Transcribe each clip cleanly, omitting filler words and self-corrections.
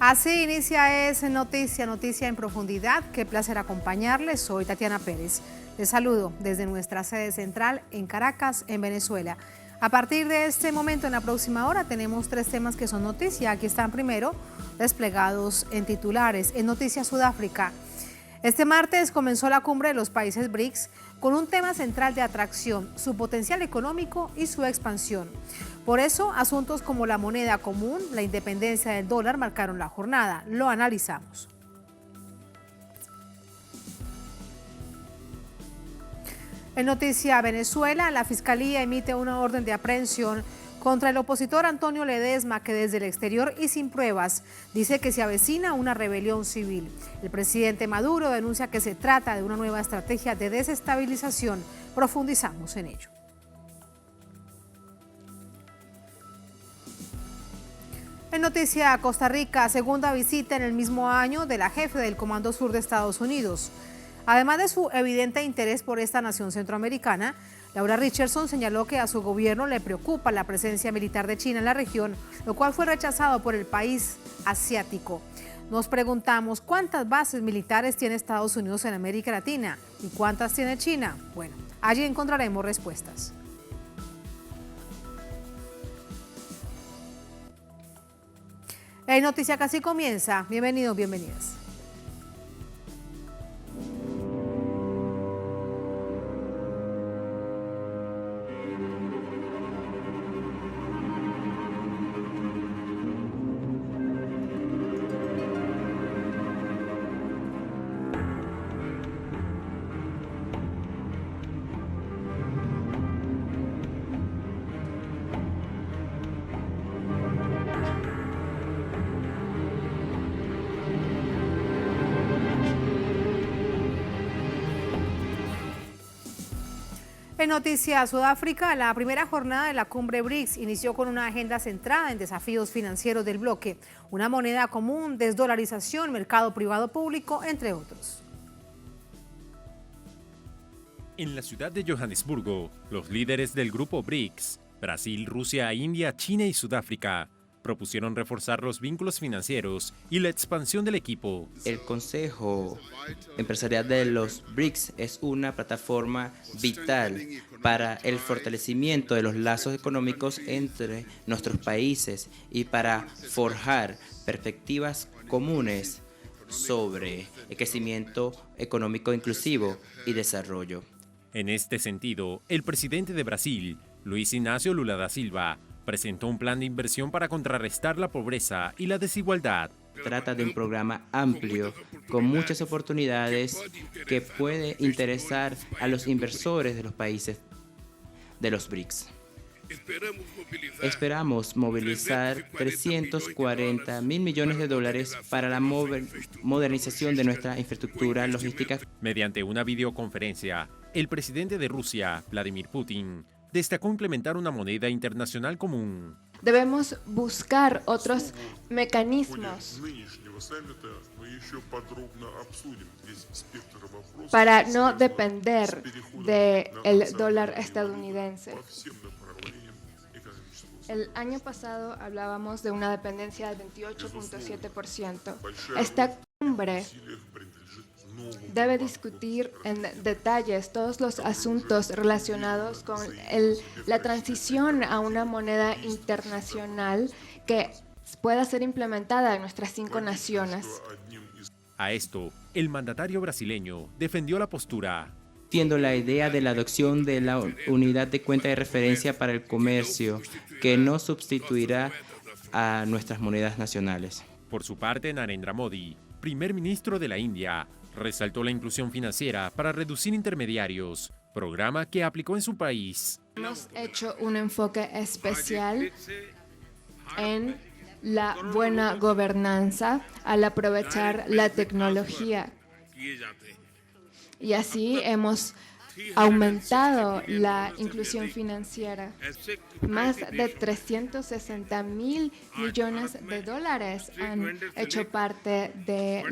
Así inicia Es Noticia en Profundidad. Qué placer acompañarles. Soy Tatiana Pérez. Les saludo desde nuestra sede central en Caracas, en Venezuela. A partir de este momento, en la próxima hora, tenemos 3 temas que son noticia. Aquí están primero desplegados en titulares. En Noticias Sudáfrica. Este martes comenzó la cumbre de los países BRICS con un tema central de atracción, su potencial económico y su expansión. Por eso, asuntos como la moneda común, la independencia del dólar marcaron la jornada. Lo analizamos. En Noticia Venezuela, la Fiscalía emite una orden de aprehensión contra el opositor Antonio Ledesma, que desde el exterior y sin pruebas dice que se avecina una rebelión civil. El presidente Maduro denuncia que se trata de una nueva estrategia de desestabilización. Profundizamos en ello. En Noticia Costa Rica, segunda visita en el mismo año de la jefe del Comando Sur de Estados Unidos. Además de su evidente interés por esta nación centroamericana, Laura Richardson señaló que a su gobierno le preocupa la presencia militar de China en la región, lo cual fue rechazado por el país asiático. Nos preguntamos, ¿cuántas bases militares tiene Estados Unidos en América Latina? ¿Y cuántas tiene China? Bueno, allí encontraremos respuestas. En Noticia Casi comienza. Bienvenidos, bienvenidas. En Noticias Sudáfrica, la primera jornada de la cumbre BRICS inició con una agenda centrada en desafíos financieros del bloque, una moneda común, desdolarización, mercado privado público, entre otros. En la ciudad de Johannesburgo, los líderes del grupo BRICS, Brasil, Rusia, India, China y Sudáfrica, propusieron reforzar los vínculos financieros y la expansión del equipo. El Consejo Empresarial de los BRICS es una plataforma vital para el fortalecimiento de los lazos económicos entre nuestros países y para forjar perspectivas comunes sobre el crecimiento económico inclusivo y desarrollo. En este sentido, el presidente de Brasil, Luiz Inácio Lula da Silva, presentó un plan de inversión para contrarrestar la pobreza y la desigualdad. Trata de un programa amplio, con muchas oportunidades que puede interesar a los inversores de los países de los BRICS. Esperamos movilizar 340 mil millones de dólares para la modernización de nuestra infraestructura logística. Mediante una videoconferencia, el presidente de Rusia, Vladimir Putin, destacó implementar una moneda internacional común. Debemos buscar otros mecanismos para no depender del dólar estadounidense. El año pasado hablábamos de una dependencia del 28.7%. Esta cumbre debe discutir en detalles todos los asuntos relacionados con la transición a una moneda internacional que pueda ser implementada en nuestras 5 naciones. A esto, el mandatario brasileño defendió la postura. Entiendo la idea de la adopción de la unidad de cuenta de referencia para el comercio, que no sustituirá a nuestras monedas nacionales. Por su parte, Narendra Modi, primer ministro de la India, resaltó la inclusión financiera para reducir intermediarios, programa que aplicó en su país. Hemos hecho un enfoque especial en la buena gobernanza al aprovechar la tecnología. Y así hemos aumentado la inclusión financiera. Más de 360 mil millones de dólares han hecho parte de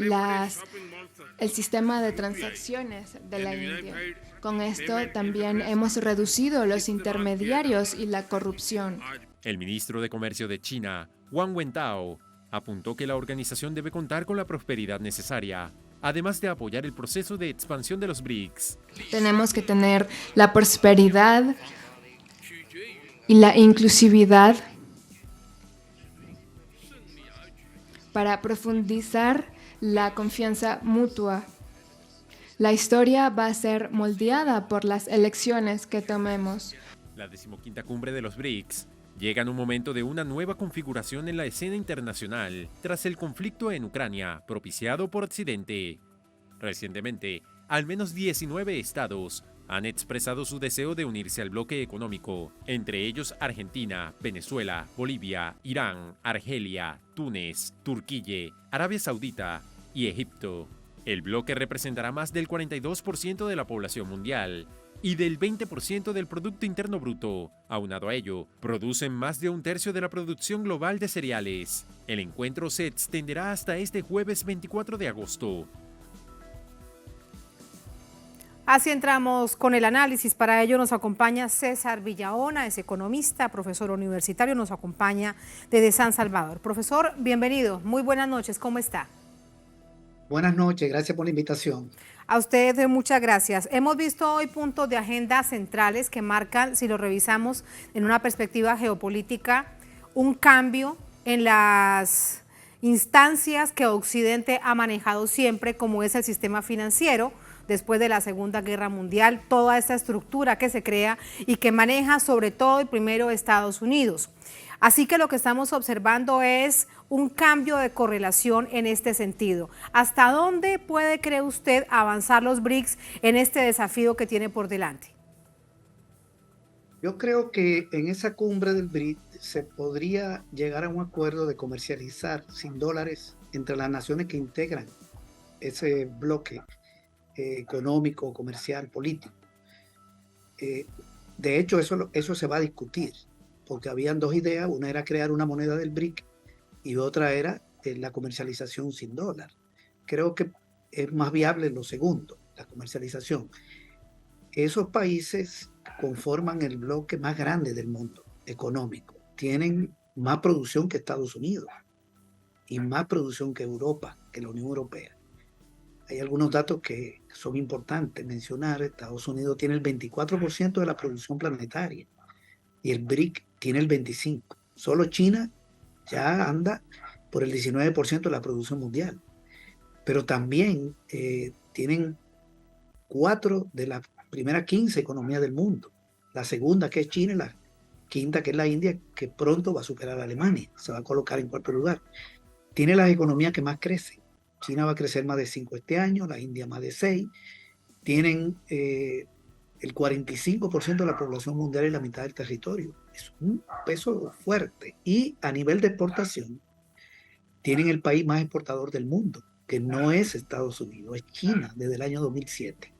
el sistema de transacciones de la India. Con esto también hemos reducido los intermediarios y la corrupción. El ministro de Comercio de China, Wang Wentao, Apuntó que la organización debe contar con la prosperidad necesaria, además de apoyar el proceso de expansión de los BRICS. Tenemos que tener la prosperidad y la inclusividad para profundizar la confianza mutua. La historia va a ser moldeada por las elecciones que tomemos. La 15ª cumbre de los BRICS llega en un momento de una nueva configuración en la escena internacional tras el conflicto en Ucrania, propiciado por Occidente. Recientemente, al menos 19 estados han expresado su deseo de unirse al bloque económico, entre ellos Argentina, Venezuela, Bolivia, Irán, Argelia, Túnez, Turquía, Arabia Saudita y Egipto. El bloque representará más del 42% de la población mundial y del 20% del Producto Interno Bruto. Aunado a ello, producen más de 1/3 de la producción global de cereales. El encuentro se extenderá hasta este jueves 24 de agosto. Así entramos con el análisis. Para ello nos acompaña César Villaona, es economista, profesor universitario, nos acompaña desde San Salvador. Profesor, bienvenido. Muy buenas noches. ¿Cómo está? Buenas noches, gracias por la invitación. A usted muchas gracias. Hemos visto hoy puntos de agenda centrales que marcan, si lo revisamos en una perspectiva geopolítica, un cambio en las instancias que Occidente ha manejado siempre, como es el sistema financiero, después de la Segunda Guerra Mundial, toda esta estructura que se crea y que maneja sobre todo y primero Estados Unidos. Así que lo que estamos observando es un cambio de correlación en este sentido. ¿Hasta dónde puede, cree usted, avanzar los BRICS en este desafío que tiene por delante? Yo creo que en esa cumbre del BRICS se podría llegar a un acuerdo de comercializar sin dólares entre las naciones que integran ese bloque económico, comercial, político. De hecho, eso se va a discutir, porque habían dos ideas. Una era crear una moneda del BRIC y otra era la comercialización sin dólar. Creo que es más viable lo segundo, la comercialización. Esos países conforman el bloque más grande del mundo económico. Tienen más producción que Estados Unidos y más producción que Europa, que la Unión Europea. Hay algunos datos que son importantes mencionar. Estados Unidos tiene el 24% de la producción planetaria y el BRIC tiene el 25%. Solo China ya anda por el 19% de la producción mundial. Pero también tienen 4 de las primeras 15 economías del mundo. La segunda, que es China, y la quinta, que es la India, que pronto va a superar a Alemania. Se va a colocar en cuarto lugar. Tiene las economías que más crecen. China va a crecer más de 5 este año, la India más de 6. Tienen el 45% de la población mundial y la mitad del territorio. Es un peso fuerte. Y a nivel de exportación, tienen el país más exportador del mundo, que no es Estados Unidos, es China desde el año 2007,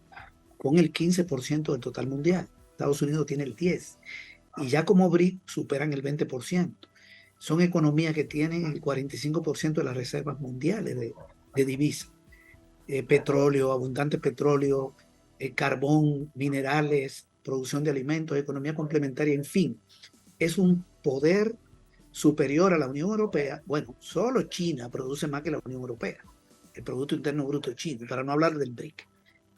con el 15% del total mundial. Estados Unidos tiene el 10%. Y ya como BRIC superan el 20%. Son economías que tienen el 45% de las reservas mundiales de divisas. Petróleo, abundante petróleo, carbón, minerales, producción de alimentos, economía complementaria, en fin. Es un poder superior a la Unión Europea. Bueno, solo China produce más que la Unión Europea, el Producto Interno Bruto chino, para no hablar del BRIC.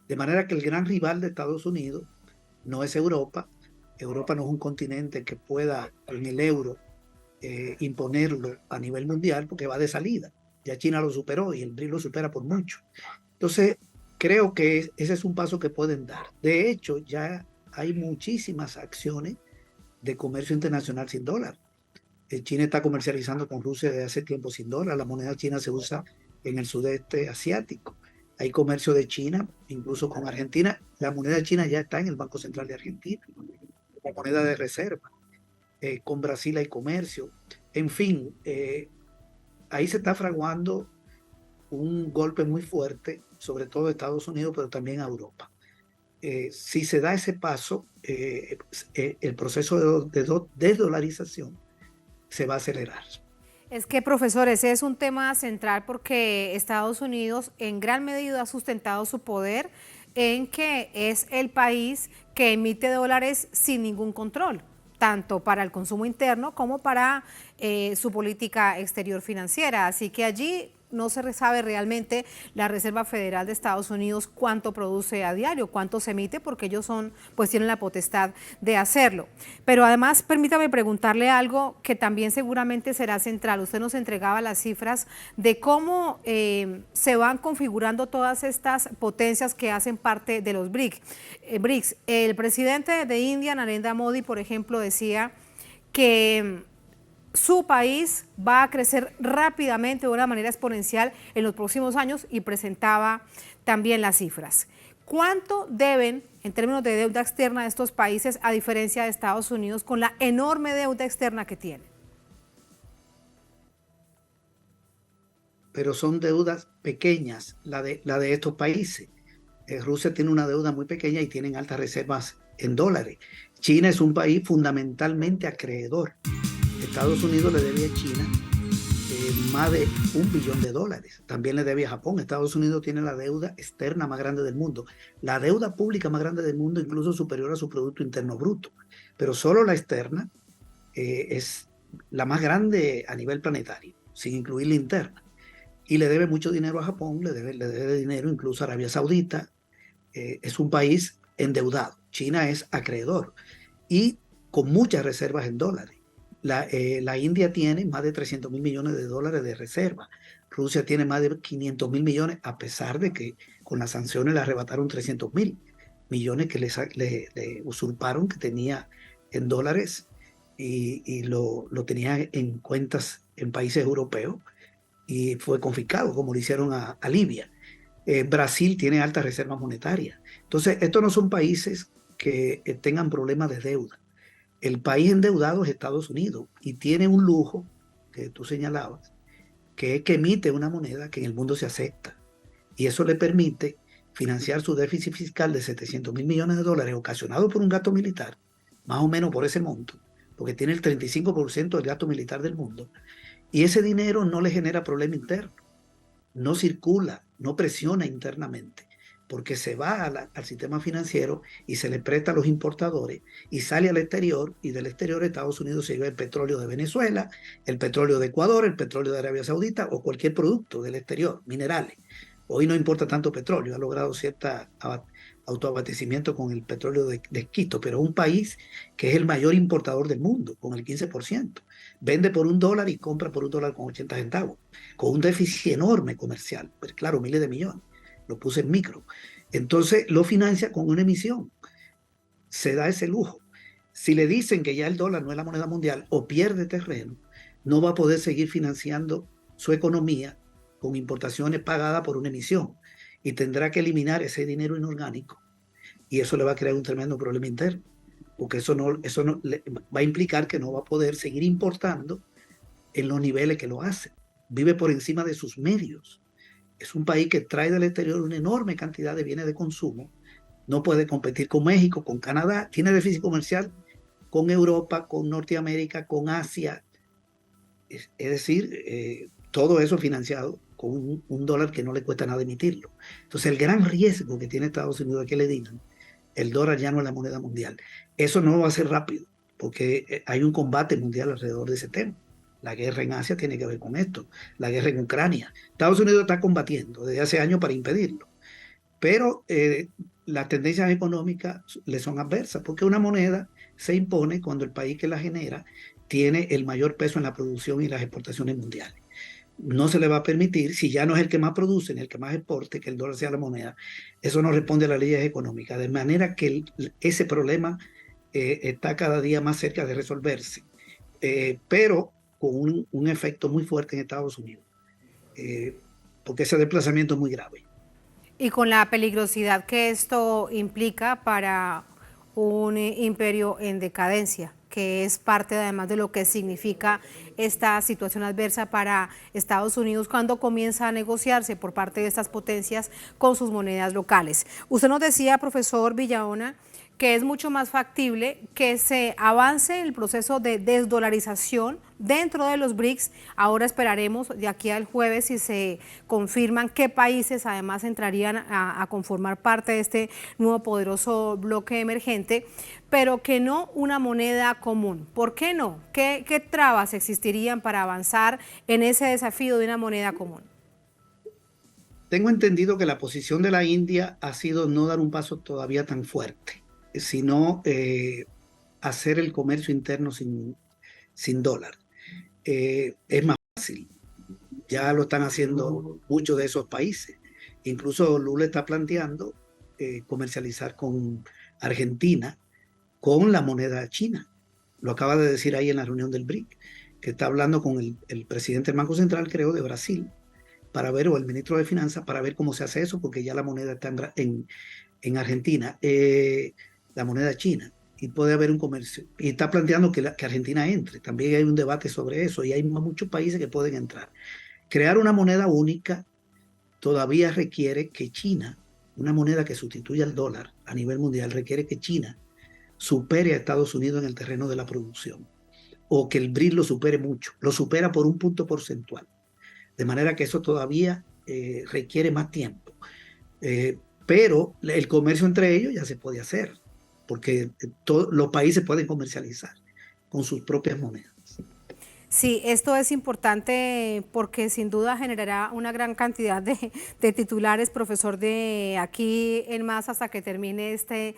De manera que el gran rival de Estados Unidos no es Europa. Europa no es un continente que pueda en el euro imponerlo a nivel mundial, porque va de salida. Ya China lo superó y el BRIC lo supera por mucho. Entonces, creo que ese es un paso que pueden dar. De hecho, ya hay muchísimas acciones de comercio internacional sin dólar. China está comercializando con Rusia desde hace tiempo sin dólar. La moneda china se usa en el sudeste asiático. Hay comercio de China, incluso con Argentina. La moneda china ya está en el Banco Central de Argentina, como moneda de reserva. Con Brasil hay comercio. En fin, ahí se está fraguando un golpe muy fuerte, sobre todo a Estados Unidos, pero también a Europa. Si se da ese paso, el proceso de desdolarización se va a acelerar. Es que, profesor, ese es un tema central porque Estados Unidos en gran medida ha sustentado su poder en que es el país que emite dólares sin ningún control. tanto para el consumo interno como para su política exterior financiera. Así que allí no se sabe realmente la Reserva Federal de Estados Unidos cuánto produce a diario, cuánto se emite, porque ellos pues tienen la potestad de hacerlo. Pero además, permítame preguntarle algo que también seguramente será central. Usted nos entregaba las cifras de cómo se van configurando todas estas potencias que hacen parte de los BRICS. El presidente de India, Narendra Modi, por ejemplo, decía que su país va a crecer rápidamente de una manera exponencial en los próximos años y presentaba también las cifras. ¿Cuánto deben, en términos de deuda externa, estos países, a diferencia de Estados Unidos, con la enorme deuda externa que tienen? Pero son deudas pequeñas, la de estos países. Rusia tiene una deuda muy pequeña y tienen altas reservas en dólares. China es un país fundamentalmente acreedor. Estados Unidos le debe a China más de $1 billón. También le debe a Japón. Estados Unidos tiene la deuda externa más grande del mundo. La deuda pública más grande del mundo, incluso superior a su Producto Interno Bruto. Pero solo la externa es la más grande a nivel planetario, sin incluir la interna. Y le debe mucho dinero a Japón, le debe dinero incluso a Arabia Saudita. Es un país endeudado. China es acreedor y con muchas reservas en dólares. La India tiene más de $300 mil millones de reserva. Rusia tiene más de 500 mil millones, a pesar de que con las sanciones le arrebataron 300 mil millones que le usurparon, que tenía en dólares y lo tenía en cuentas en países europeos y fue confiscado, como lo hicieron a Libia. Brasil tiene altas reservas monetarias. Entonces, estos no son países que tengan problemas de deuda. El país endeudado es Estados Unidos y tiene un lujo que tú señalabas, que es que emite una moneda que en el mundo se acepta. Y eso le permite financiar su déficit fiscal de $700 mil millones ocasionado por un gasto militar, más o menos por ese monto, porque tiene el 35% del gasto militar del mundo. Y ese dinero no le genera problema interno, no circula, no presiona internamente, porque se va al sistema financiero y se le presta a los importadores y sale al exterior, y del exterior Estados Unidos se lleva el petróleo de Venezuela, el petróleo de Ecuador, el petróleo de Arabia Saudita o cualquier producto del exterior, minerales. Hoy no importa tanto petróleo, ha logrado cierto autoabastecimiento con el petróleo de esquisto, pero un país que es el mayor importador del mundo, con el 15%. Vende por $1 y compra por $1.80, con un déficit enorme comercial, pero claro, miles de millones. Lo puse en micro. Entonces lo financia con una emisión. Se da ese lujo. Si le dicen que ya el dólar no es la moneda mundial o pierde terreno, no va a poder seguir financiando su economía con importaciones pagadas por una emisión y tendrá que eliminar ese dinero inorgánico y eso le va a crear un tremendo problema interno, porque eso no va a implicar que no va a poder seguir importando en los niveles que lo hace. Vive por encima de sus medios. Es un país que trae del exterior una enorme cantidad de bienes de consumo, no puede competir con México, con Canadá, tiene déficit comercial con Europa, con Norteamérica, con Asia. Es decir, todo eso financiado con un dólar que no le cuesta nada emitirlo. Entonces el gran riesgo que tiene Estados Unidos es que le digan, el dólar ya no es la moneda mundial. Eso no va a ser rápido, porque hay un combate mundial alrededor de ese tema. La guerra en Asia tiene que ver con esto, la guerra en Ucrania. Estados Unidos está combatiendo desde hace años para impedirlo, pero las tendencias económicas le son adversas, porque una moneda se impone cuando el país que la genera tiene el mayor peso en la producción y las exportaciones mundiales. No se le va a permitir, si ya no es el que más produce ni el que más exporte, que el dólar sea la moneda. Eso no responde a las leyes económicas, de manera que ese problema está cada día más cerca de resolverse, pero con un efecto muy fuerte en Estados Unidos, porque ese desplazamiento es muy grave. Y con la peligrosidad que esto implica para un imperio en decadencia, que es parte además de lo que significa esta situación adversa para Estados Unidos cuando comienza a negociarse por parte de estas potencias con sus monedas locales. Usted nos decía, profesor Villahona, que es mucho más factible que se avance el proceso de desdolarización dentro de los BRICS. Ahora esperaremos de aquí al jueves si se confirman qué países además entrarían a conformar parte de este nuevo poderoso bloque emergente, pero que no una moneda común. ¿Por qué no? ¿Qué trabas existirían para avanzar en ese desafío de una moneda común? Tengo entendido que la posición de la India ha sido no dar un paso todavía tan fuerte, sino hacer el comercio interno sin dólar. Es más fácil, ya lo están haciendo muchos de esos países. Incluso Lula está planteando comercializar con Argentina con la moneda china. Lo acaba de decir ahí en la reunión del BRIC, que está hablando con el presidente del Banco Central, creo, de Brasil, para ver, o el ministro de Finanzas, para ver cómo se hace eso, porque ya la moneda está en Argentina. La moneda china, y puede haber un comercio, y está planteando que Argentina entre, también hay un debate sobre eso, y hay muchos países que pueden entrar. Crear una moneda única todavía requiere que China, una moneda que sustituya al dólar a nivel mundial, requiere que China supere a Estados Unidos en el terreno de la producción, o que el BRIC lo supere mucho, lo supera por un punto porcentual, de manera que eso todavía requiere más tiempo. Pero el comercio entre ellos ya se puede hacer, porque los países pueden comercializar con sus propias monedas. Sí, esto es importante porque sin duda generará una gran cantidad de titulares, profesor, de aquí en más hasta que termine este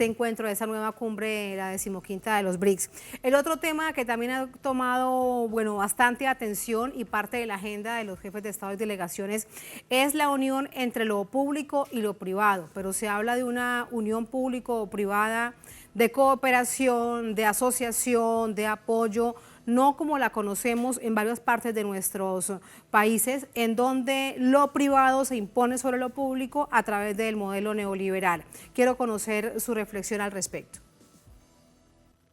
encuentro de esa nueva cumbre, la 15ª de los BRICS. El otro tema que también ha tomado, bueno, bastante atención y parte de la agenda de los jefes de Estado y delegaciones es la unión entre lo público y lo privado, pero se habla de una unión público-privada, de cooperación, de asociación, de apoyo, no como la conocemos en varias partes de nuestros países, en donde lo privado se impone sobre lo público a través del modelo neoliberal. Quiero conocer su reflexión al respecto.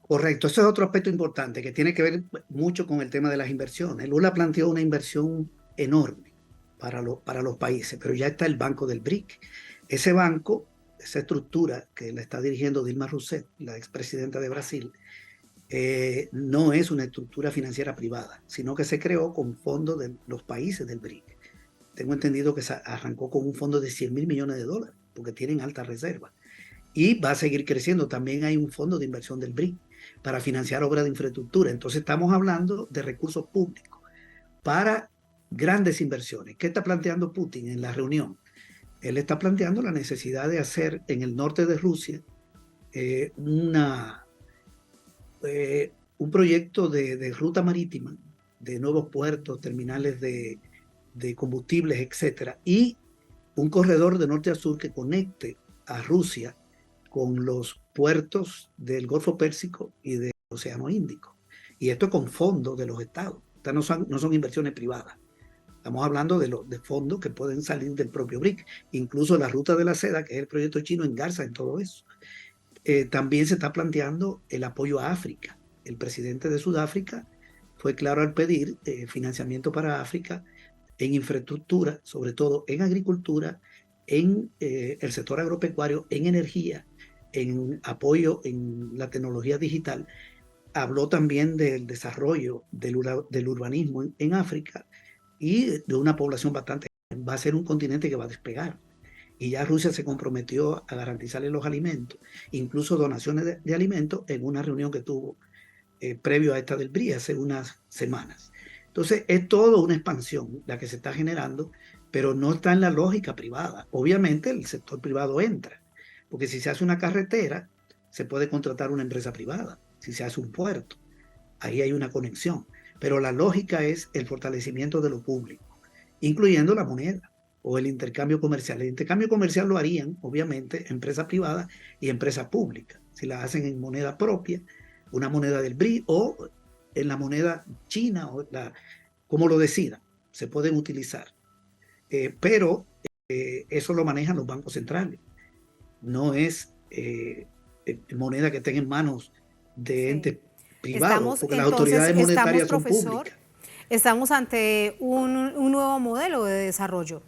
Correcto, ese es otro aspecto importante que tiene que ver mucho con el tema de las inversiones. Lula planteó una inversión enorme para los países, pero ya está el banco del BRIC. Ese banco, esa estructura que la está dirigiendo Dilma Rousseff, la expresidenta de Brasil, no es una estructura financiera privada, sino que se creó con fondos de los países del BRIC. Tengo entendido que se arrancó con un fondo de 100.000 millones de dólares, porque tienen alta reserva. Y va a seguir creciendo. También hay un fondo de inversión del BRIC para financiar obras de infraestructura. Entonces estamos hablando de recursos públicos para grandes inversiones. ¿Qué está planteando Putin en la reunión? Él está planteando la necesidad de hacer en el norte de Rusia un proyecto de ruta marítima, de nuevos puertos, terminales de combustibles, etcétera, y un corredor de norte a sur que conecte a Rusia con los puertos del Golfo Pérsico y del Océano Índico. Y esto con fondos de los estados. Estas no son inversiones privadas. Estamos hablando de fondos que pueden salir del propio BRIC. Incluso la ruta de la seda, que es el proyecto chino, engarza en todo eso. También se está planteando el apoyo a África. El presidente de Sudáfrica fue claro al pedir financiamiento para África en infraestructura, sobre todo en agricultura, en el sector agropecuario, en energía, en apoyo en la tecnología digital. Habló también del desarrollo del urbanismo en África y de una población bastante. Va a ser un continente que va a despegar. Y ya Rusia se comprometió a garantizarle los alimentos, incluso donaciones de alimentos, en una reunión que tuvo previo a esta del BRI hace unas semanas. Entonces, es todo una expansión la que se está generando, pero no está en la lógica privada. Obviamente, el sector privado entra, porque si se hace una carretera, se puede contratar una empresa privada. Si se hace un puerto, ahí hay una conexión. Pero la lógica es el fortalecimiento de lo público, incluyendo la moneda o el intercambio comercial. El intercambio comercial lo harían, obviamente, empresas privadas y empresas públicas. Si la hacen en moneda propia, una moneda del BRI o en la moneda china, o como lo decidan, se pueden utilizar. Pero eso lo manejan los bancos centrales. No es moneda que esté en manos de entes privado, porque las autoridades monetarias son profesor, públicas. Estamos ante un nuevo modelo de desarrollo.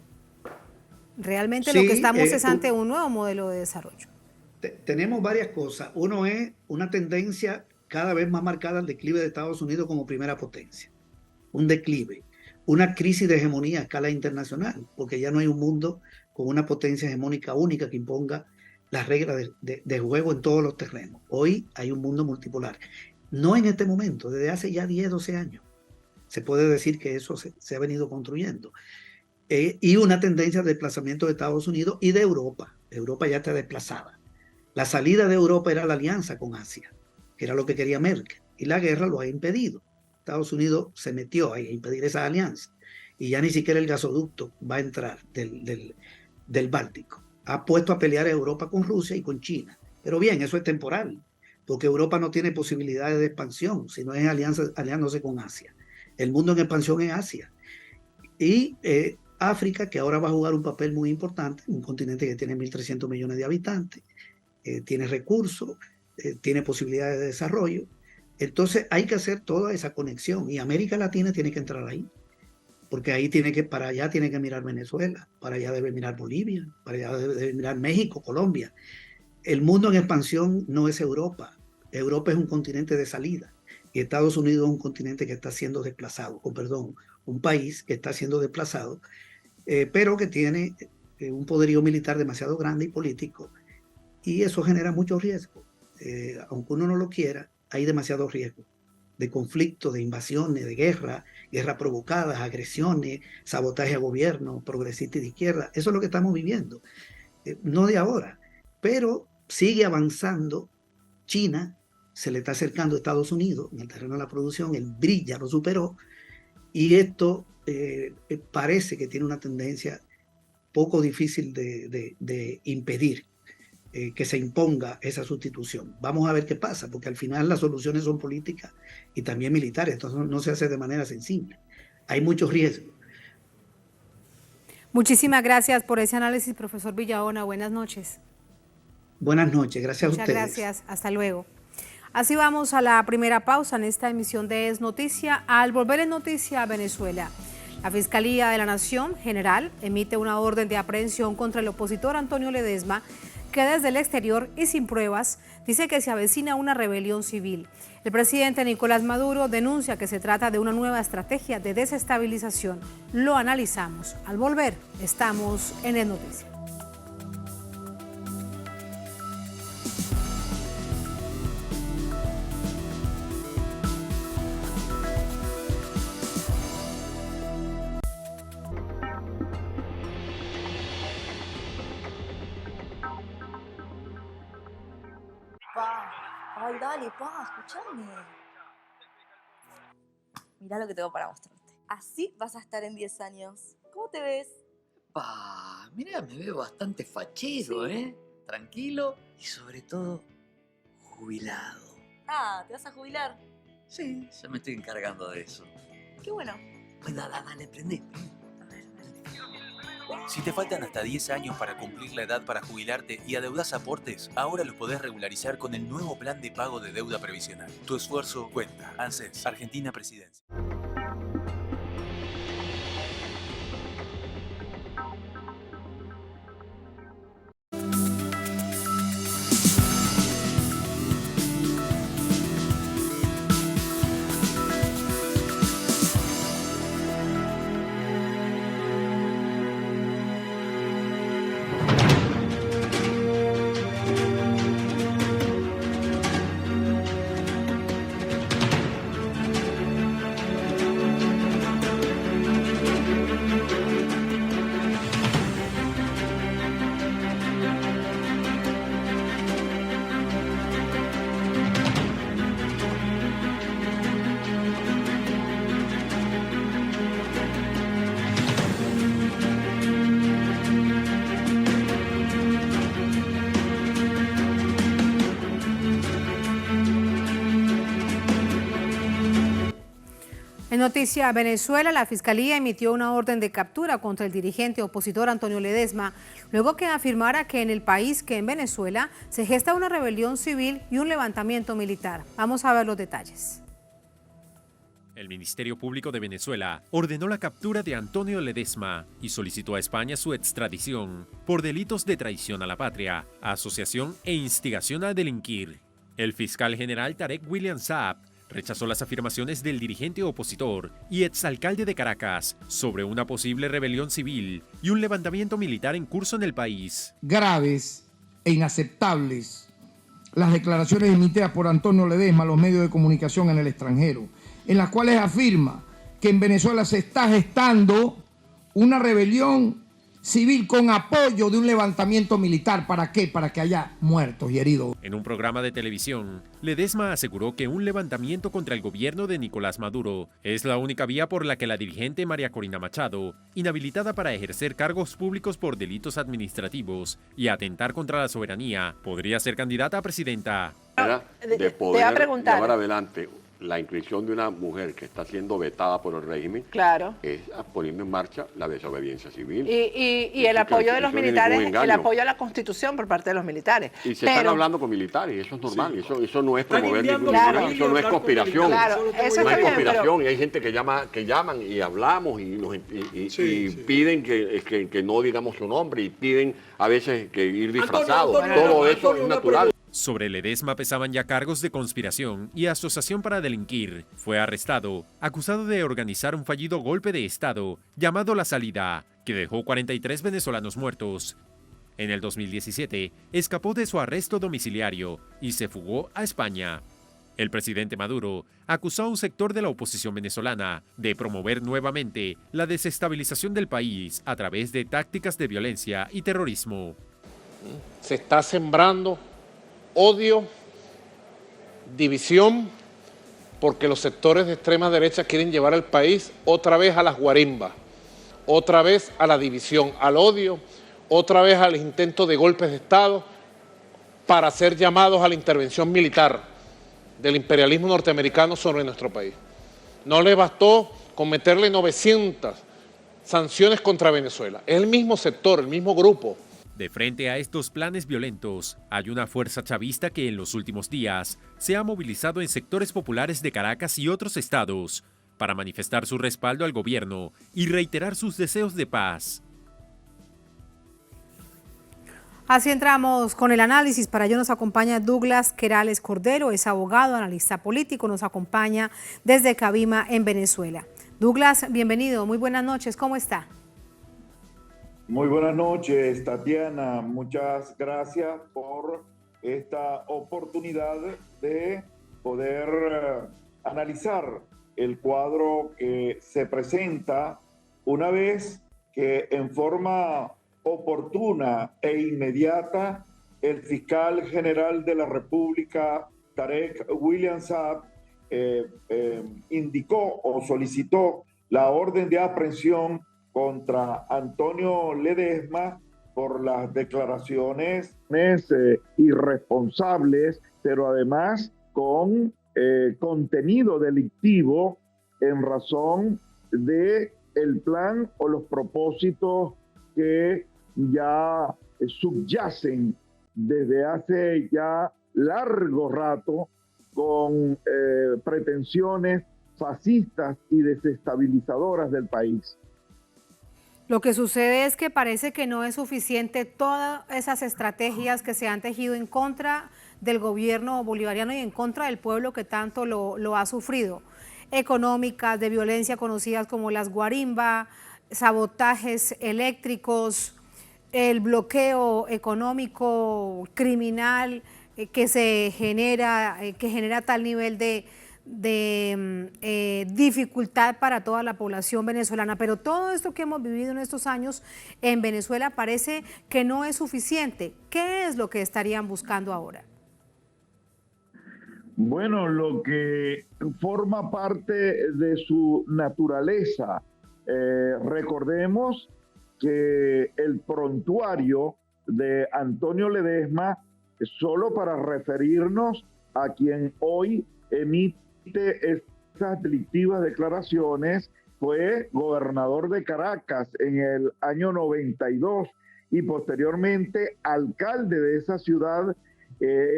Realmente Sí, lo que estamos es ante un nuevo modelo de desarrollo. Tenemos varias cosas. Uno es una tendencia cada vez más marcada al declive de Estados Unidos como primera potencia. Un declive, una crisis de hegemonía a escala internacional, porque ya no hay un mundo con una potencia hegemónica única que imponga las reglas de juego en todos los terrenos. Hoy hay un mundo multipolar. No en este momento, desde hace ya 10, 12 años. Se puede decir que eso se ha venido construyendo. Y una tendencia de desplazamiento de Estados Unidos y de Europa. Europa ya está desplazada. La salida de Europa era la alianza con Asia, que era lo que quería Merkel, y la guerra lo ha impedido. Estados Unidos se metió a impedir esa alianza, y ya ni siquiera el gasoducto va a entrar del Báltico. Ha puesto a pelear a Europa con Rusia y con China. Pero bien, eso es temporal, porque Europa no tiene posibilidades de expansión, sino es aliándose con Asia. El mundo en expansión es Asia. Y África, que ahora va a jugar un papel muy importante, un continente que tiene 1.300 millones de habitantes, tiene recursos, tiene posibilidades de desarrollo. Entonces hay que hacer toda esa conexión y América Latina tiene que entrar ahí, porque ahí para allá tiene que mirar Venezuela, para allá debe mirar Bolivia, para allá debe mirar México, Colombia. El mundo en expansión no es Europa. Europa es un continente de salida y Estados Unidos es un continente que está siendo desplazado, un país que está siendo desplazado, pero que tiene un poderío militar demasiado grande y político. Y eso genera mucho riesgo. Aunque uno no lo quiera, hay demasiado riesgo de conflictos, de invasiones, de guerra provocadas, agresiones, sabotaje a gobierno, progresista y de izquierda. Eso es lo que estamos viviendo. No de ahora, pero sigue avanzando. China se le está acercando a Estados Unidos en el terreno de la producción, el BRIC ya lo superó, y esto parece que tiene una tendencia poco difícil de impedir que se imponga esa sustitución. Vamos a ver qué pasa, porque al final las soluciones son políticas y también militares, entonces no se hace de manera sensible. Hay muchos riesgos. Muchísimas gracias por ese análisis, profesor Villahona. Buenas noches. Buenas noches, gracias a ustedes. Muchas gracias, hasta luego. Así vamos a la primera pausa en esta emisión de Es Noticia. Al volver en Noticia a Venezuela, la Fiscalía de la Nación General emite una orden de aprehensión contra el opositor Antonio Ledesma, que desde el exterior y sin pruebas dice que se avecina una rebelión civil. El presidente Nicolás Maduro denuncia que se trata de una nueva estrategia de desestabilización. Lo analizamos. Al volver, estamos en Es Noticia. Ay, dale, escúchame. Mirá lo que tengo para mostrarte. Así vas a estar en 10 años. ¿Cómo te ves? Mira, me veo bastante fachero, Sí. Tranquilo y sobre todo jubilado. Ah, ¿te vas a jubilar? Sí, ya me estoy encargando de eso. Qué bueno. Pues dale, prende. Si te faltan hasta 10 años para cumplir la edad para jubilarte y adeudas aportes, ahora los podés regularizar con el nuevo plan de pago de deuda previsional. Tu esfuerzo cuenta. ANSES, Argentina Presidencia. En noticia Venezuela, la Fiscalía emitió una orden de captura contra el dirigente opositor Antonio Ledesma, luego que afirmara que en el país, que en Venezuela, se gesta una rebelión civil y un levantamiento militar. Vamos a ver los detalles. El Ministerio Público de Venezuela ordenó la captura de Antonio Ledesma y solicitó a España su extradición por delitos de traición a la patria, asociación e instigación a delinquir. El fiscal general Tarek William Saab rechazó las afirmaciones del dirigente opositor y exalcalde de Caracas sobre una posible rebelión civil y un levantamiento militar en curso en el país. Graves e inaceptables las declaraciones emitidas por Antonio Ledesma a los medios de comunicación en el extranjero, en las cuales afirma que en Venezuela se está gestando una rebelión civil con apoyo de un levantamiento militar. ¿Para qué? Para que haya muertos y heridos. En un programa de televisión, Ledesma aseguró que un levantamiento contra el gobierno de Nicolás Maduro es la única vía por la que la dirigente María Corina Machado, inhabilitada para ejercer cargos públicos por delitos administrativos y atentar contra la soberanía, podría ser candidata a presidenta. De poder llevar adelante la inscripción de una mujer que está siendo vetada por el régimen, claro, es poniendo en marcha la desobediencia civil. Y el apoyo de los militares, el apoyo a la Constitución por parte de los militares. Y se están hablando con militares, eso es normal, sí. Eso no es promover ningún claro, eso no es conspiración. Claro, eso no es conspiración, pero... y hay gente que llaman y hablamos y piden que no digamos su nombre y piden a veces que ir disfrazados. Todo eso es natural. Sobre Ledesma pesaban ya cargos de conspiración y asociación para delinquir. Fue arrestado, acusado de organizar un fallido golpe de Estado llamado La Salida, que dejó 43 venezolanos muertos. En el 2017, escapó de su arresto domiciliario y se fugó a España. El presidente Maduro acusó a un sector de la oposición venezolana de promover nuevamente la desestabilización del país a través de tácticas de violencia y terrorismo. Se está sembrando odio, división, porque los sectores de extrema derecha quieren llevar al país otra vez a las guarimbas, otra vez a la división, al odio, otra vez al intento de golpes de Estado para ser llamados a la intervención militar del imperialismo norteamericano sobre nuestro país. No le bastó con meterle 900 sanciones contra Venezuela. Es el mismo sector, el mismo grupo. De frente a estos planes violentos, hay una fuerza chavista que en los últimos días se ha movilizado en sectores populares de Caracas y otros estados para manifestar su respaldo al gobierno y reiterar sus deseos de paz. Así entramos con el análisis. Para ello nos acompaña Douglas Querales Cordero, es abogado, analista político, nos acompaña desde Cabima en Venezuela. Douglas, bienvenido, muy buenas noches, ¿cómo está? Muy buenas noches, Tatiana. Muchas gracias por esta oportunidad de poder analizar el cuadro que se presenta una vez que en forma oportuna e inmediata el fiscal general de la República, Tarek William Saab, indicó o solicitó la orden de aprehensión contra Antonio Ledesma por las declaraciones irresponsables, pero además con contenido delictivo en razón de el plan o los propósitos que ya subyacen desde hace ya largo rato con pretensiones fascistas y desestabilizadoras del país. Lo que sucede es que parece que no es suficiente todas esas estrategias que se han tejido en contra del gobierno bolivariano y en contra del pueblo que tanto lo ha sufrido. Económicas, de violencia conocidas como las guarimba, sabotajes eléctricos, el bloqueo económico criminal que genera tal nivel de dificultad para toda la población venezolana. Pero todo esto que hemos vivido en estos años en Venezuela parece que no es suficiente. ¿Qué es lo que estarían buscando ahora? Bueno, lo que forma parte de su naturaleza. Recordemos que el prontuario de Antonio Ledesma, solo para referirnos a quien hoy emite esas delictivas declaraciones, fue gobernador de Caracas en el año 92 y posteriormente alcalde de esa ciudad,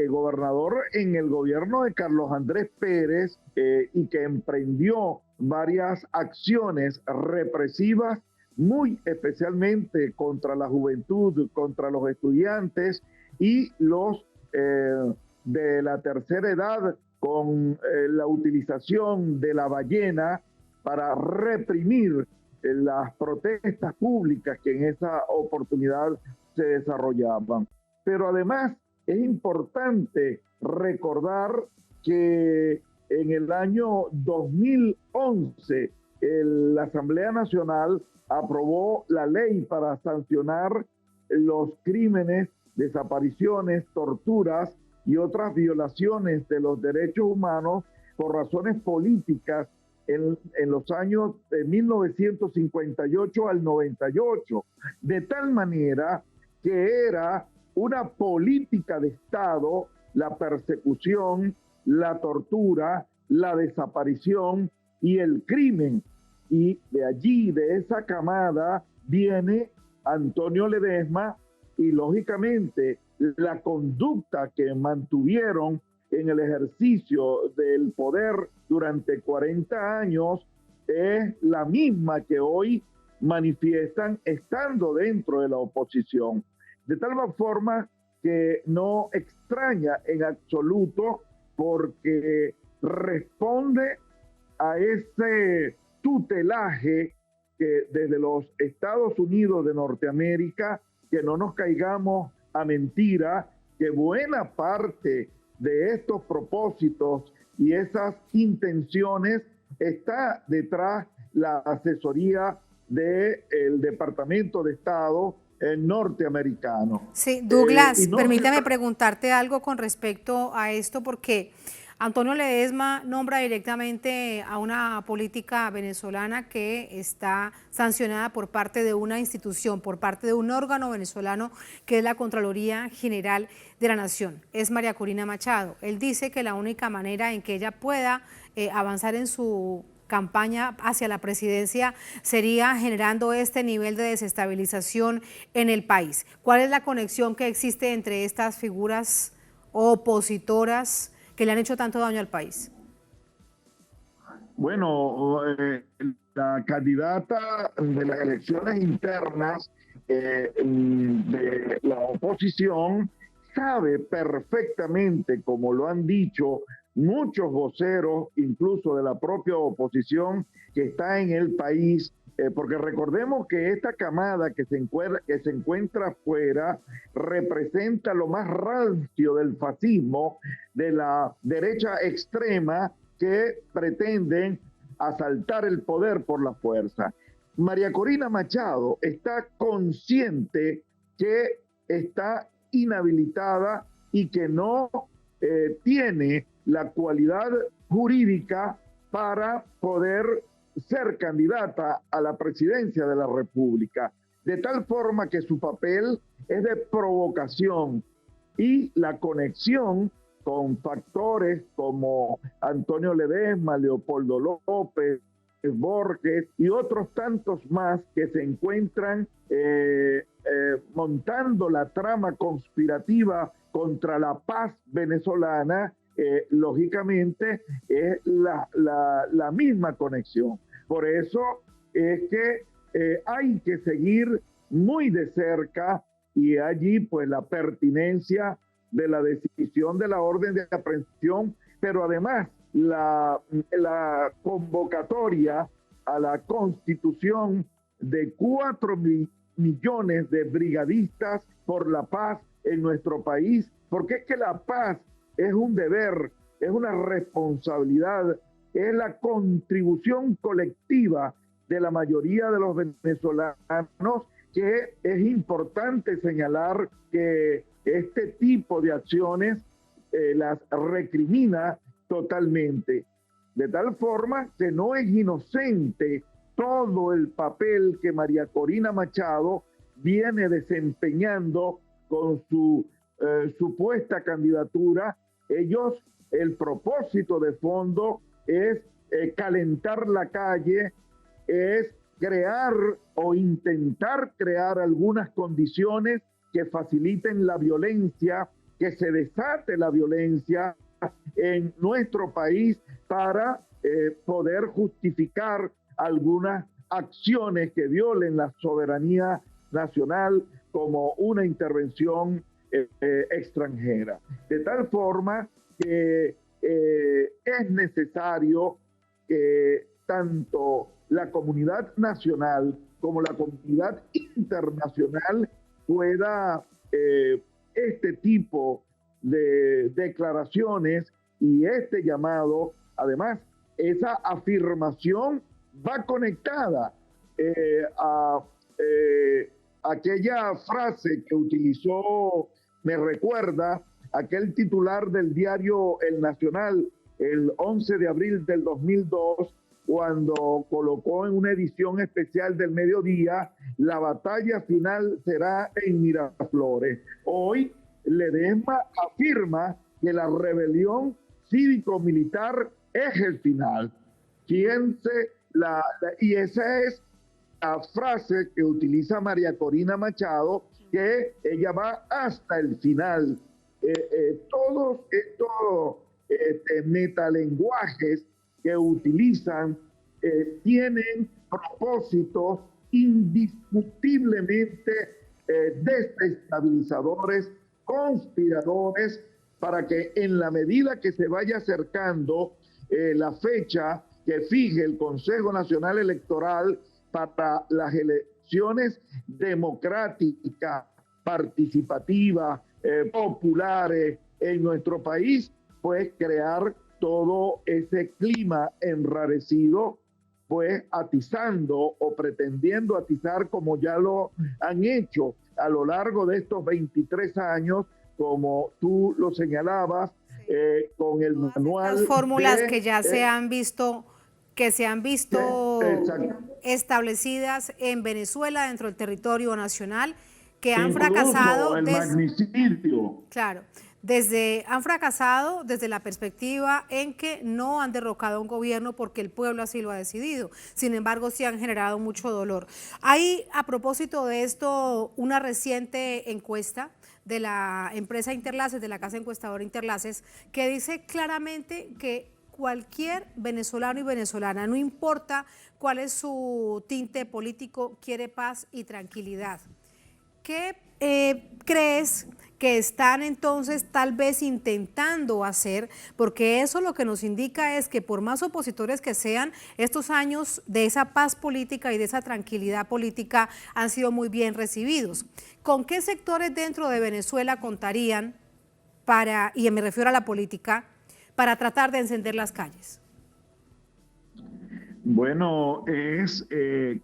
gobernador en el gobierno de Carlos Andrés Pérez, y que emprendió varias acciones represivas, muy especialmente contra la juventud, contra los estudiantes y los de la tercera edad, con la utilización de la ballena para reprimir las protestas públicas que en esa oportunidad se desarrollaban. Pero además es importante recordar que en el año 2011 la Asamblea Nacional aprobó la ley para sancionar los crímenes, desapariciones, torturas y otras violaciones de los derechos humanos por razones políticas en los años de 1958 al 98, de tal manera que era una política de Estado la persecución, la tortura, la desaparición y el crimen. Y de allí, de esa camada, viene Antonio Ledesma y, lógicamente, la conducta que mantuvieron en el ejercicio del poder durante 40 años es la misma que hoy manifiestan estando dentro de la oposición. De tal forma que no extraña en absoluto, porque responde a ese tutelaje que desde los Estados Unidos de Norteamérica, que no nos caigamos a mentira, que buena parte de estos propósitos y esas intenciones está detrás la asesoría del Departamento de Estado norteamericano. Sí, Douglas, permítame preguntarte algo con respecto a esto, porque Antonio Ledesma nombra directamente a una política venezolana que está sancionada por parte de una institución, por parte de un órgano venezolano que es la Contraloría General de la Nación. Es María Corina Machado. Él dice que la única manera en que ella pueda avanzar en su campaña hacia la presidencia sería generando este nivel de desestabilización en el país. ¿Cuál es la conexión que existe entre estas figuras opositoras que le han hecho tanto daño al país? Bueno, la candidata de las elecciones internas de la oposición sabe perfectamente, como lo han dicho muchos voceros, incluso de la propia oposición que está en el país, porque recordemos que esta camada que se encuentra afuera representa lo más rancio del fascismo, de la derecha extrema, que pretenden asaltar el poder por la fuerza. María Corina Machado está consciente que está inhabilitada y que no tiene la cualidad jurídica para poder ser candidata a la presidencia de la República, de tal forma que su papel es de provocación, y la conexión con factores como Antonio Ledesma, Leopoldo López, Borges y otros tantos más que se encuentran montando la trama conspirativa contra la paz venezolana, lógicamente es la misma conexión. Por eso es que hay que seguir muy de cerca, y allí pues la pertinencia de la decisión de la orden de aprehensión, pero además la convocatoria a la constitución de 4 millones de brigadistas por la paz en nuestro país, porque es que la paz es un deber, es una responsabilidad, es la contribución colectiva de la mayoría de los venezolanos, que es importante señalar que este tipo de acciones las recrimina totalmente, de tal forma que no es inocente todo el papel que María Corina Machado viene desempeñando con su supuesta candidatura. El propósito de fondo es calentar la calle, es crear o intentar crear algunas condiciones que faciliten la violencia, que se desate la violencia en nuestro país para poder justificar algunas acciones que violen la soberanía nacional como una intervención extranjera. De tal forma que es necesario que tanto la comunidad nacional como la comunidad internacional pueda este tipo de declaraciones y este llamado, además, esa afirmación va conectada a aquella frase que utilizó, me recuerda, aquel titular del diario El Nacional el 11 de abril del 2002, cuando colocó en una edición especial del mediodía: la batalla final será en Miraflores. Hoy Ledesma afirma que la rebelión cívico-militar es el final. Fíjense, y esa es la frase que utiliza María Corina Machado, que ella va hasta el final. Todos estos metalenguajes que utilizan tienen propósitos indiscutiblemente desestabilizadores, conspiradores, para que en la medida que se vaya acercando la fecha que fije el Consejo Nacional Electoral para las elecciones democráticas, participativas, populares en nuestro país, pues crear todo ese clima enrarecido, pues atizando o pretendiendo atizar, como ya lo han hecho a lo largo de estos 23 años, como tú lo señalabas, con el manual. Las fórmulas que ya se han visto, establecidas en Venezuela dentro del territorio nacional, que han fracasado. El magnicidio. Claro. Han fracasado desde la perspectiva en que no han derrocado a un gobierno porque el pueblo así lo ha decidido. Sin embargo, sí han generado mucho dolor. Hay, a propósito de esto, una reciente encuesta de la empresa Interlaces, de la casa encuestadora Interlaces, que dice claramente que cualquier venezolano y venezolana, no importa cuál es su tinte político, quiere paz y tranquilidad. ¿Qué crees que están entonces tal vez intentando hacer? Porque eso lo que nos indica es que por más opositores que sean, estos años de esa paz política y de esa tranquilidad política han sido muy bien recibidos. ¿Con qué sectores dentro de Venezuela contarían y me refiero a la política, para tratar de encender las calles? Bueno, es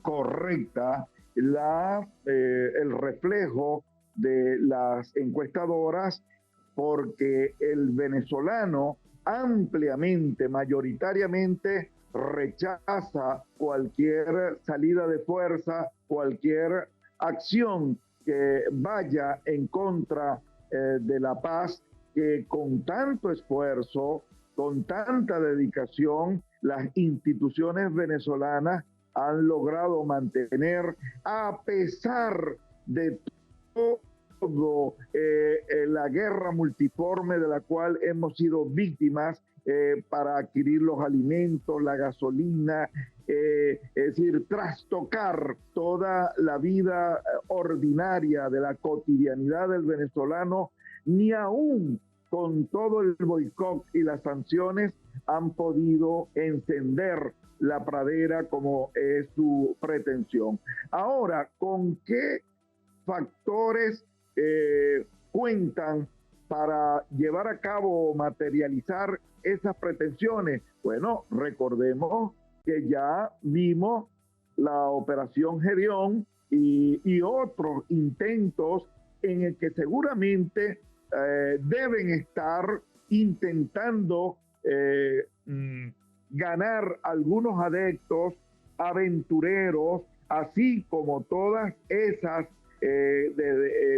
correcta el reflejo de las encuestadoras, porque el venezolano ampliamente, mayoritariamente, rechaza cualquier salida de fuerza, cualquier acción que vaya en contra de la paz que con tanto esfuerzo, con tanta dedicación, las instituciones venezolanas han logrado mantener, a pesar de todo la guerra multiforme de la cual hemos sido víctimas para adquirir los alimentos, la gasolina, es decir, trastocar toda la vida ordinaria de la cotidianidad del venezolano. Ni aún con todo el boicot y las sanciones han podido encender la pradera como es su pretensión. Ahora, ¿con qué factores cuentan para llevar a cabo o materializar esas pretensiones? Bueno, recordemos que ya vimos la Operación Gedeón y otros intentos en el que seguramente deben estar intentando ganar algunos adeptos aventureros, así como todas esas,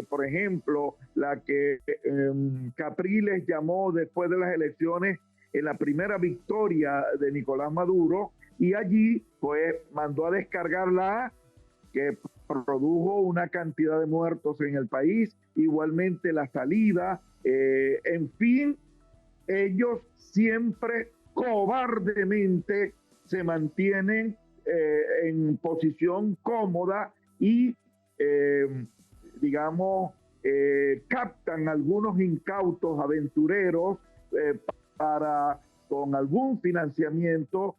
por ejemplo, la que Capriles llamó después de las elecciones en la primera victoria de Nicolás Maduro, y allí pues mandó a descargar la A, que produjo una cantidad de muertos en el país, igualmente la salida, en fin, ellos siempre cobardemente se mantienen en posición cómoda y, captan algunos incautos aventureros para, con algún financiamiento,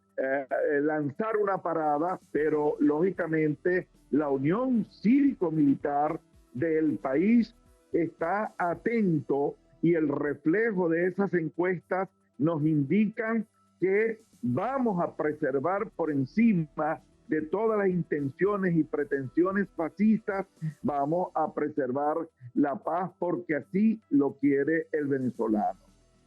lanzar una parada, pero lógicamente la Unión Cívico-Militar del país está atento y el reflejo de esas encuestas nos indican que vamos a preservar por encima de todas las intenciones y pretensiones fascistas, vamos a preservar la paz porque así lo quiere el venezolano.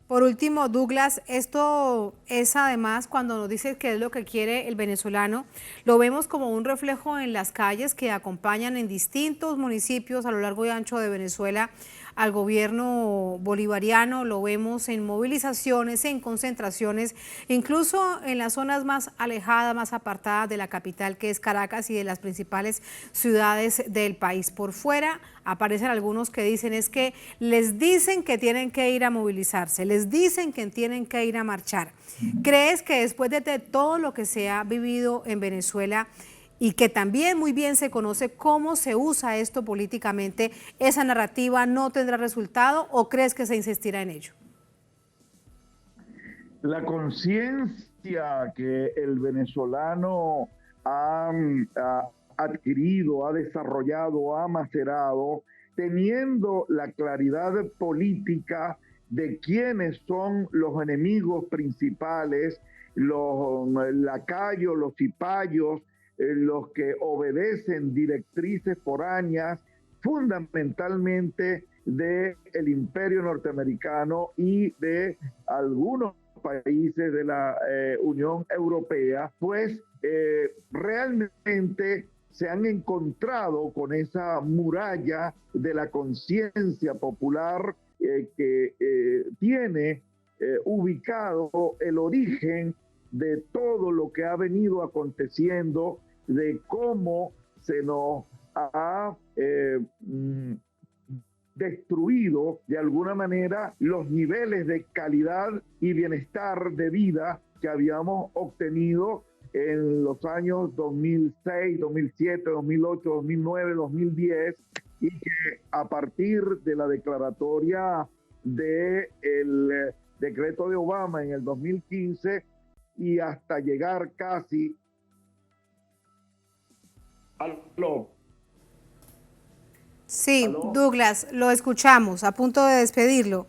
Por último, Douglas, esto es además cuando nos dices qué es lo que quiere el venezolano, lo vemos como un reflejo en las calles que acompañan en distintos municipios a lo largo y ancho de Venezuela al gobierno bolivariano, lo vemos en movilizaciones, en concentraciones, incluso en las zonas más alejadas, más apartadas de la capital que es Caracas y de las principales ciudades del país. Por fuera aparecen algunos que dicen es que les dicen que tienen que ir a movilizarse, les dicen que tienen que ir a marchar. ¿Crees que después de todo lo que se ha vivido en Venezuela y que también muy bien se conoce cómo se usa esto políticamente, esa narrativa no tendrá resultado o crees que se insistirá en ello? La conciencia que el venezolano ha adquirido, ha desarrollado, ha macerado, teniendo la claridad política de quiénes son los enemigos principales, los lacayos, los cipayos, los que obedecen directrices foráneas, fundamentalmente del imperio norteamericano y de algunos países de la Unión Europea, pues realmente se han encontrado con esa muralla de la conciencia popular que tiene ubicado el origen de todo lo que ha venido aconteciendo, de cómo se nos ha destruido de alguna manera los niveles de calidad y bienestar de vida que habíamos obtenido en los años 2006, 2007, 2008, 2009, 2010, y que a partir de la declaratoria del decreto de Obama en el 2015 y hasta llegar casi ¿Aló? Sí, ¿Aló? Douglas, lo escuchamos, a punto de despedirlo.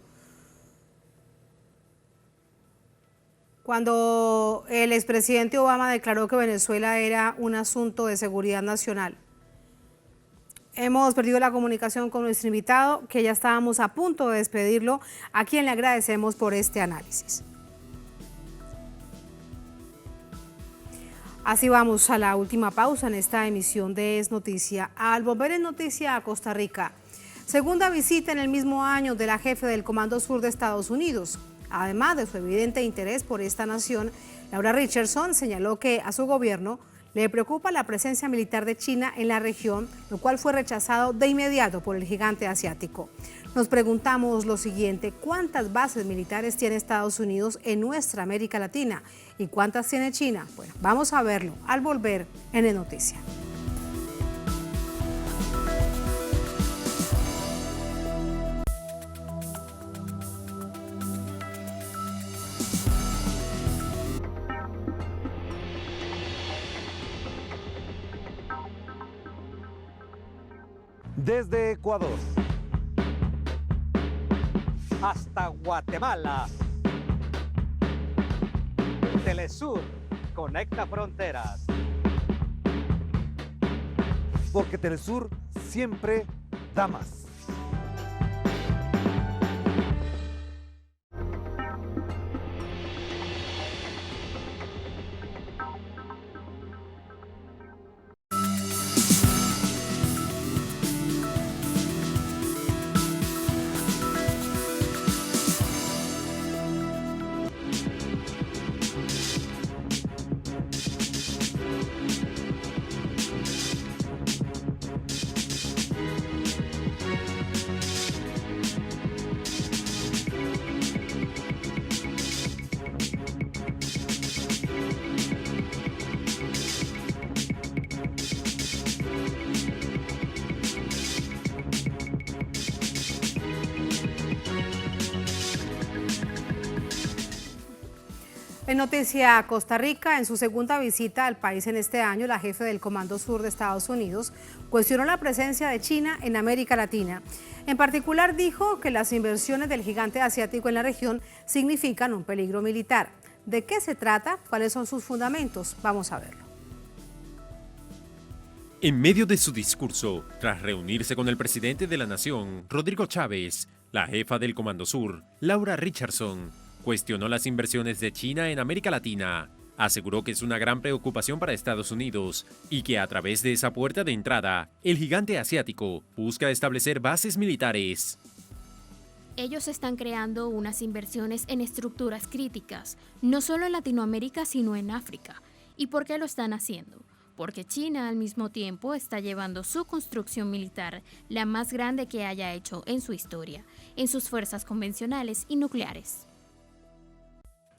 Cuando el expresidente Obama declaró que Venezuela era un asunto de seguridad nacional. Hemos perdido la comunicación con nuestro invitado, que ya estábamos a punto de despedirlo, a quien le agradecemos por este análisis. Así vamos a la última pausa en esta emisión de Es Noticia. Al volver en Noticia a Costa Rica, segunda visita en el mismo año de la jefe del Comando Sur de Estados Unidos. Además de su evidente interés por esta nación, Laura Richardson señaló que a su gobierno le preocupa la presencia militar de China en la región, lo cual fue rechazado de inmediato por el gigante asiático. Nos preguntamos lo siguiente: ¿cuántas bases militares tiene Estados Unidos en nuestra América Latina? ¿Y cuántas tiene China? Bueno, vamos a verlo al volver en Es Noticia. Desde Ecuador hasta Guatemala, Telesur conecta fronteras. Porque Telesur siempre da más. En noticia a Costa Rica, en su segunda visita al país en este año, la jefe del Comando Sur de Estados Unidos cuestionó la presencia de China en América Latina. En particular dijo que las inversiones del gigante asiático en la región significan un peligro militar. ¿De qué se trata? ¿Cuáles son sus fundamentos? Vamos a verlo. En medio de su discurso, tras reunirse con el presidente de la nación, Rodrigo Chávez, la jefa del Comando Sur, Laura Richardson, cuestionó las inversiones de China en América Latina. Aseguró que es una gran preocupación para Estados Unidos y que a través de esa puerta de entrada, el gigante asiático busca establecer bases militares. Ellos están creando unas inversiones en estructuras críticas, no solo en Latinoamérica, sino en África. ¿Y por qué lo están haciendo? Porque China al mismo tiempo está llevando su construcción militar, la más grande que haya hecho en su historia, en sus fuerzas convencionales y nucleares.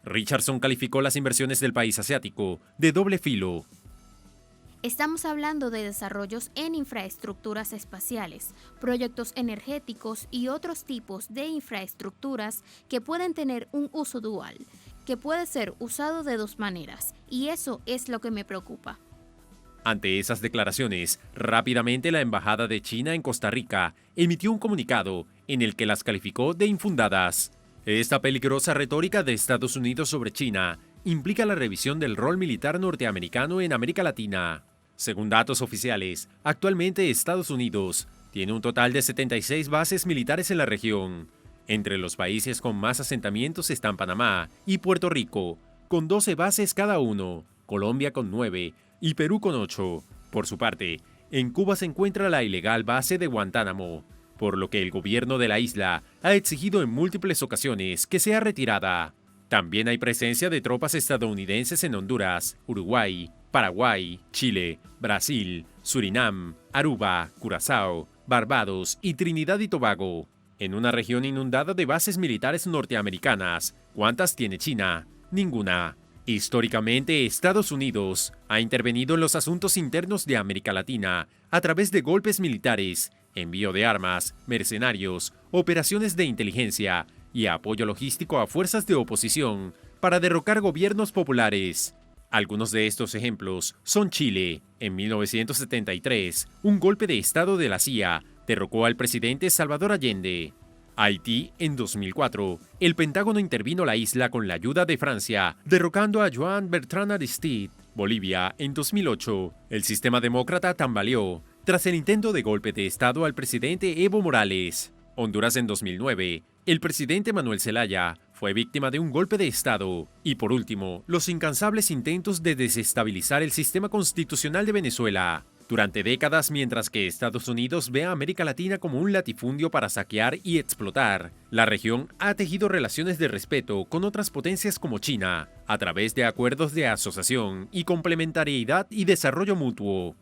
Richardson calificó las inversiones del país asiático de doble filo. Estamos hablando de desarrollos en infraestructuras espaciales, proyectos energéticos y otros tipos de infraestructuras que pueden tener un uso dual, que puede ser usado de dos maneras, y eso es lo que me preocupa. Ante esas declaraciones, rápidamente la Embajada de China en Costa Rica emitió un comunicado en el que las calificó de infundadas. Esta peligrosa retórica de Estados Unidos sobre China implica la revisión del rol militar norteamericano en América Latina. Según datos oficiales, actualmente Estados Unidos tiene un total de 76 bases militares en la región. Entre los países con más asentamientos están Panamá y Puerto Rico, con 12 bases cada uno, Colombia con 9 y Perú con 8. Por su parte, en Cuba se encuentra la ilegal base de Guantánamo, por lo que el gobierno de la isla ha exigido en múltiples ocasiones que sea retirada. También hay presencia de tropas estadounidenses en Honduras, Uruguay, Paraguay, Chile, Brasil, Surinam, Aruba, Curazao, Barbados y Trinidad y Tobago. En una región inundada de bases militares norteamericanas, ¿cuántas tiene China? Ninguna. Históricamente, Estados Unidos ha intervenido en los asuntos internos de América Latina a través de golpes militares, envío de armas, mercenarios, operaciones de inteligencia y apoyo logístico a fuerzas de oposición para derrocar gobiernos populares. Algunos de estos ejemplos son Chile. En 1973, un golpe de Estado de la CIA derrocó al presidente Salvador Allende. Haití, en 2004, el Pentágono intervino la isla con la ayuda de Francia, derrocando a Joan Bertrand Aristide. Bolivia, en 2008, el sistema demócrata tambaleó tras el intento de golpe de Estado al presidente Evo Morales. Honduras, en 2009, el presidente Manuel Zelaya fue víctima de un golpe de Estado. Y por último, los incansables intentos de desestabilizar el sistema constitucional de Venezuela. Durante décadas, mientras que Estados Unidos ve a América Latina como un latifundio para saquear y explotar, la región ha tejido relaciones de respeto con otras potencias como China, a través de acuerdos de asociación y complementariedad y desarrollo mutuo.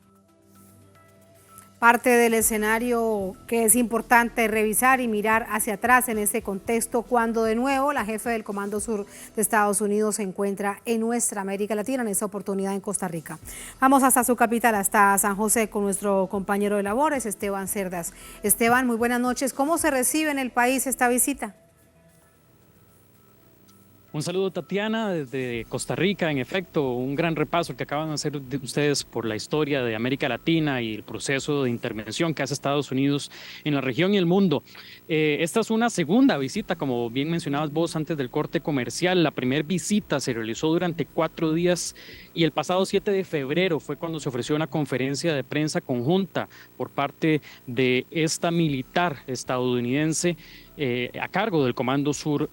Parte del escenario que es importante revisar y mirar hacia atrás en ese contexto cuando de nuevo la jefe del Comando Sur de Estados Unidos se encuentra en nuestra América Latina, en esta oportunidad en Costa Rica. Vamos hasta su capital, hasta San José, con nuestro compañero de labores, Esteban Cerdas. Esteban, muy buenas noches. ¿Cómo se recibe en el país esta visita? Un saludo, Tatiana, desde Costa Rica. En efecto, un gran repaso que acaban de hacer ustedes por la historia de América Latina y el proceso de intervención que hace Estados Unidos en la región y el mundo. Esta es una segunda visita, como bien mencionabas vos antes del corte comercial. La primera visita se realizó durante 4 días y el pasado 7 de febrero fue cuando se ofreció una conferencia de prensa conjunta por parte de esta militar estadounidense a cargo del Comando Sur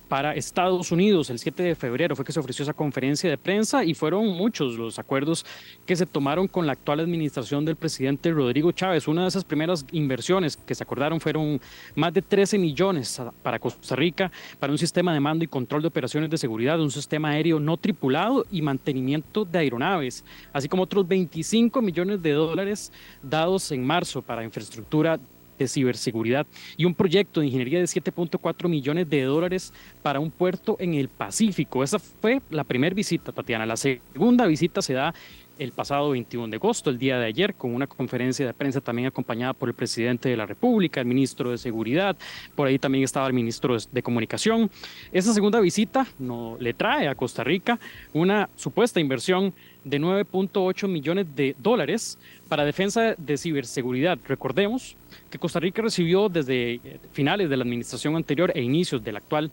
para Estados Unidos. El 7 de febrero fue que se ofreció esa conferencia de prensa y fueron muchos los acuerdos que se tomaron con la actual administración del presidente Rodrigo Chávez. Una de esas primeras inversiones que se acordaron fueron más de 13 millones para Costa Rica, para un sistema de mando y control de operaciones de seguridad, un sistema aéreo no tripulado y mantenimiento de aeronaves, así como otros 25 millones de dólares dados en marzo para infraestructura de ciberseguridad y un proyecto de ingeniería de 7.4 millones de dólares para un puerto en el Pacífico. Esa fue la primera visita, Tatiana. La segunda visita se da el pasado 21 de agosto, el día de ayer, con una conferencia de prensa también acompañada por el presidente de la República, el ministro de Seguridad, por ahí también estaba el ministro de Comunicación. Esa segunda visita le trae a Costa Rica una supuesta inversión de $9.8 millones para defensa de ciberseguridad. Recordemos que Costa Rica recibió desde finales de la administración anterior e inicios de la actual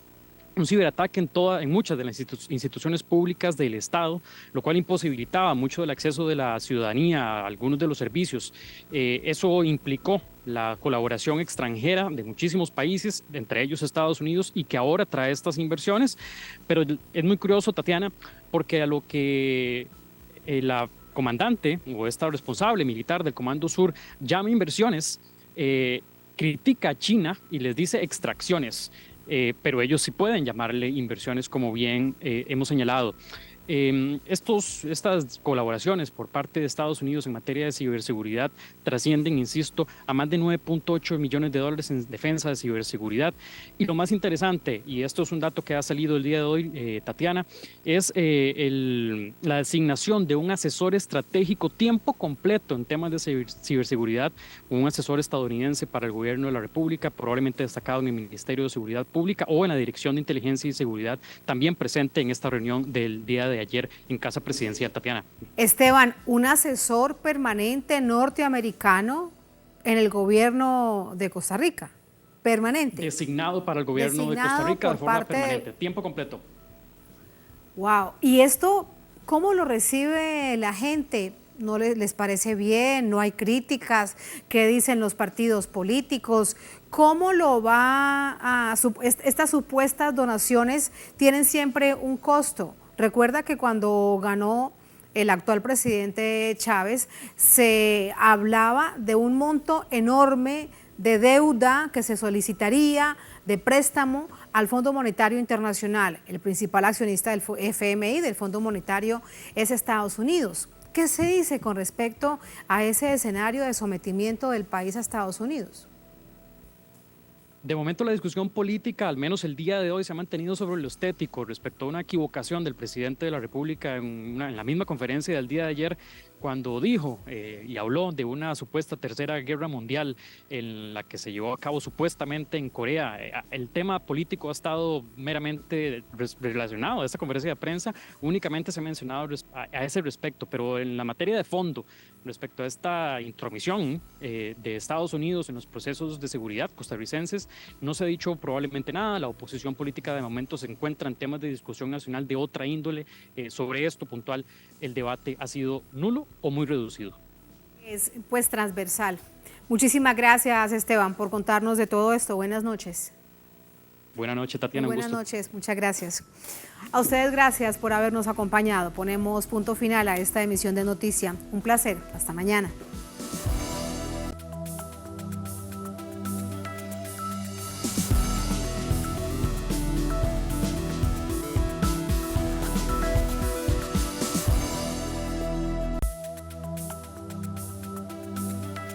un ciberataque en muchas de las instituciones públicas del Estado, lo cual imposibilitaba mucho el acceso de la ciudadanía a algunos de los servicios. Eso implicó la colaboración extranjera de muchísimos países, entre ellos Estados Unidos, y que ahora trae estas inversiones. Pero es muy curioso, Tatiana, porque a lo que la comandante o esta responsable militar del Comando Sur llama inversiones, critica a China y les dice extracciones. Pero ellos sí pueden llamarle inversiones, como bien hemos señalado. Estas colaboraciones por parte de Estados Unidos en materia de ciberseguridad trascienden, insisto, a más de $9.8 millones en defensa de ciberseguridad. Y lo más interesante, y esto es un dato que ha salido el día de hoy, Tatiana, es la designación de un asesor estratégico tiempo completo en temas de ciberseguridad, un asesor estadounidense para el gobierno de la República, probablemente destacado en el Ministerio de Seguridad Pública o en la Dirección de Inteligencia y Seguridad, también presente en esta reunión del día de ayer en Casa Presidencial. Tatiana. Esteban, un asesor permanente norteamericano en el gobierno de Costa Rica, permanente. Designado para el gobierno de Costa Rica de forma permanente, tiempo completo. Wow, ¿y esto cómo lo recibe la gente? ¿No les parece bien? ¿No hay críticas? ¿Qué dicen los partidos políticos? ¿Cómo lo va a... Estas supuestas donaciones tienen siempre un costo? Recuerda que cuando ganó el actual presidente Chávez, se hablaba de un monto enorme de deuda que se solicitaría de préstamo al Fondo Monetario Internacional. El principal accionista del FMI, del Fondo Monetario, es Estados Unidos. ¿Qué se dice con respecto a ese escenario de sometimiento del país a Estados Unidos? De momento la discusión política, al menos el día de hoy, se ha mantenido sobre lo estético respecto a una equivocación del presidente de la República en la misma conferencia del día de ayer, cuando dijo y habló de una supuesta tercera guerra mundial en la que se llevó a cabo supuestamente en Corea. El tema político ha estado meramente relacionado a esta conferencia de prensa, únicamente se ha mencionado a ese respecto, pero en la materia de fondo, respecto a esta intromisión de Estados Unidos en los procesos de seguridad costarricenses, no se ha dicho probablemente nada. La oposición política de momento se encuentra en temas de discusión nacional de otra índole. Sobre esto puntual, el debate ha sido nulo o muy reducido. Es pues transversal. Muchísimas gracias, Esteban, por contarnos de todo esto. Buenas noches. Buenas noches, Tatiana. Buenas noches, muchas gracias. A ustedes gracias por habernos acompañado. Ponemos punto final a esta emisión de Noticia. Un placer. Hasta mañana.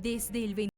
Desde el